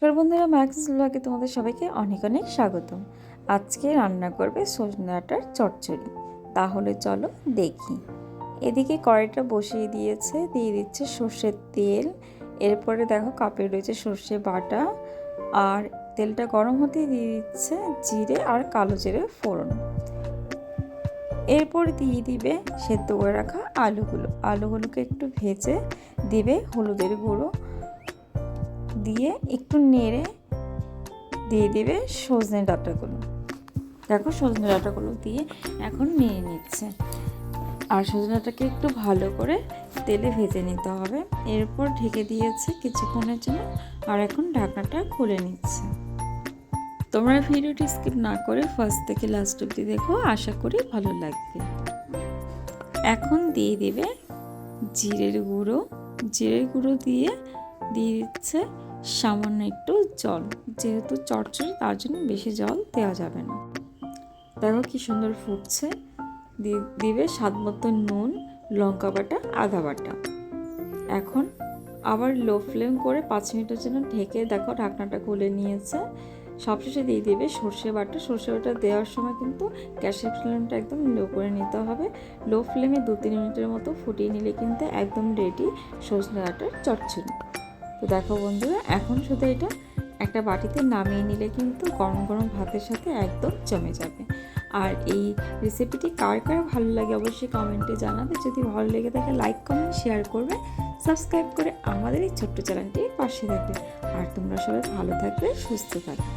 বন্ধুরা, ম্যাক্স ব্লগে তোমাদের সবাইকে অনেক অনেক স্বাগতম। আজকে রান্না করবে সজনে ডাঁটার চচ্চড়ি। তাহলে চলো দেখি। এদিকে কড়াইটা বসিয়ে দিয়েছে, দিয়ে দিচ্ছে সর্ষের তেল। এরপরে দেখো কাপে রয়েছে সর্ষে বাটা, আর তেলটা গরম হতে দিয়ে দিচ্ছে জিরে আর কালো জিরে ফোড়ন। এরপর দিয়ে দিবে সেদ্ধ করে রাখা আলুগুলোকে একটু ভেজে দিবে হলুদের গুঁড়ো দিয়ে একটু নেড়ে দিয়ে দিবে সজনে ডাঁটাগুলো। দেখো সজনে ডাঁটাগুলো দিয়ে এখন নেড়ে নিচ্ছে, আর সজনে ডাঁটাকে একটু ভালো করে তেলে ভেজে নিতে হবে। এরপর ঢেকে দিয়েছে কিছুক্ষণের জন্য, আর এখন ঢাকনাটা খুলে নিচ্ছে। তোমরা ভিডিওটি স্কিপ না করে ফার্স্ট থেকে লাস্ট অবধি দেখো, আশা করি ভালো লাগবে। এখন দিয়ে দিবে জিরের গুঁড়ো দিয়ে দিচ্ছে সামান্য একটু জল, যেহেতু চচ্চড়ি তার জন্য বেশি জল দেওয়া যাবে না। দেখো কি সুন্দর ফুটছে। দিবে স্বাদ মতো নুন, লঙ্কা বাটা, আদা বাটা। এখন আবার লো ফ্লেম করে 5 মিনিটের জন্য ঢেকে দেখো ঢাকনাটা খুলে নিয়েছে। সবশেষে দিয়ে দিবে সর্ষে বাটা দেওয়ার সময় কিন্তু গ্যাসের ফ্লেমটা একদম লো করে নিতে হবে। লো ফ্লেমে 2-3 মিনিটের মতো ফুটিয়ে নিলে কিন্তু একদম রেডি সজনে ডাঁটার চচ্চড়ি। তো দেখো বন্ধুরা, এখন শুধু এটা একটা বাটিতে নামিয়ে নিলে কিন্তু গরম গরম ভাতের সাথে একদম জমে যাবে। আর এই রেসিপিটি কার কার ভালো লাগে অবশ্যই কমেন্টে জানাবে। যদি ভালো লেগে থাকে লাইক কমেন্ট শেয়ার করবে, সাবস্ক্রাইব করে আমাদের এই ছোট্ট চ্যানেলটির পাশে থাকবে। আর তোমরা সবাই ভালো থাকবে, সুস্থ থাকবে।